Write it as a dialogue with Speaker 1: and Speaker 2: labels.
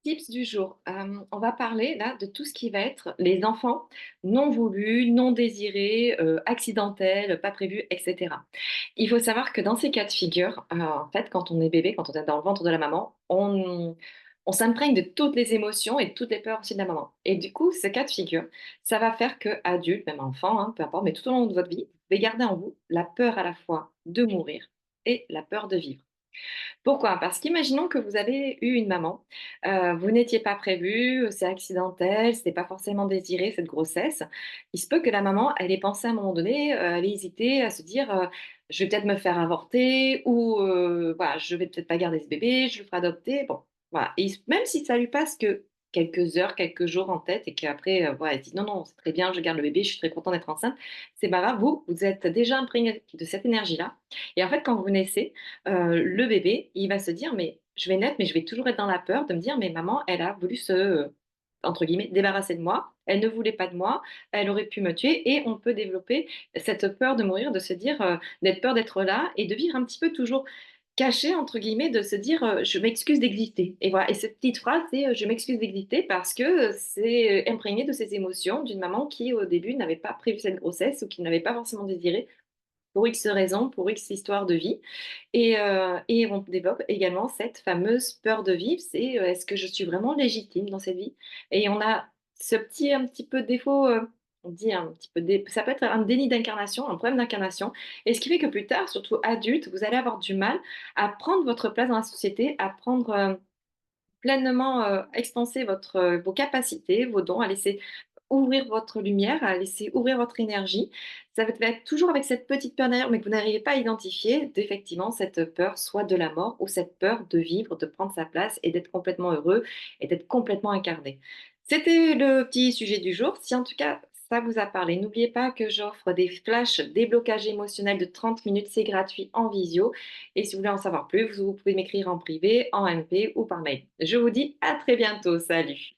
Speaker 1: Tips du jour. On va parler là de tout ce qui va être les enfants non voulus, non désirés, accidentels, pas prévus, et cetera. Il faut savoir que dans ces cas de figure, en fait, quand on est bébé, quand on est dans le ventre de la maman, on s'imprègne de toutes les émotions et de toutes les peurs aussi de la maman. Et du coup, ce cas de figure, ça va faire qu'adulte, même enfant, hein, peu importe, mais tout au long de votre vie, vous devez garder en vous la peur à la fois de mourir et la peur de vivre. Pourquoi? Parce qu'imaginons que vous avez eu une maman, vous n'étiez pas prévu, c'est accidentel, c'était pas forcément désiré cette grossesse. Il se peut que la maman, elle ait pensé à un moment donné, elle ait hésité à se dire, «Je vais peut-être me faire avorter» ou voilà, «Je vais peut-être pas garder ce bébé, je le ferai adopter». Bon, voilà et même si ça lui passe que quelques heures, quelques jours en tête et qu'après, voilà, elle dit: «Non, non, c'est très bien, je garde le bébé, je suis très contente d'être enceinte», c'est pas grave, vous êtes déjà imprégné de cette énergie-là et en fait, quand vous naissez, le bébé, il va se dire: «Mais je vais naître, mais je vais toujours être dans la peur de me dire: "Mais maman, elle a voulu se, entre guillemets, "débarrasser de moi. Elle ne voulait pas de moi, elle aurait pu me tuer"» et on peut développer cette peur de mourir, de se dire, d'être peur d'être là et de vivre un petit peu toujours «caché» entre guillemets, de se dire, «Je m'excuse d'exister» et voilà et cette petite phrase, c'est, «Je m'excuse d'exister» parce que, c'est, imprégné de ces émotions d'une maman qui, au début, n'avait pas prévu cette grossesse ou qui n'avait pas forcément désiré pour X raisons, pour X histoire de vie et on développe également cette fameuse peur de vivre, c'est, «Est-ce que je suis vraiment légitime dans cette vie?» Et on a ce petit un petit peu défaut, on dit un petit peu dé ça peut être un déni d'incarnation, un problème d'incarnation et ce qui fait que plus tard, surtout adulte, vous allez avoir du mal à prendre votre place dans la société, à prendre, pleinement, expanser vos capacités, vos dons, à laisser ouvrir votre lumière, à laisser ouvrir votre énergie. Ça va être toujours avec cette petite peur derrière, mais que vous n'arrivez pas à identifier, d'effectivement cette peur soit de la mort ou cette peur de vivre, de prendre sa place et d'être complètement heureux et d'être complètement incarné. C'était le petit sujet du jour. Si en tout cas ça vous a parlé, n'oubliez pas que j'offre des flashs déblocage émotionnel de 30 minutes, c'est gratuit en visio. Et si vous voulez en savoir plus, vous pouvez m'écrire en privé, en MP ou par mail. Je vous dis à très bientôt. Salut!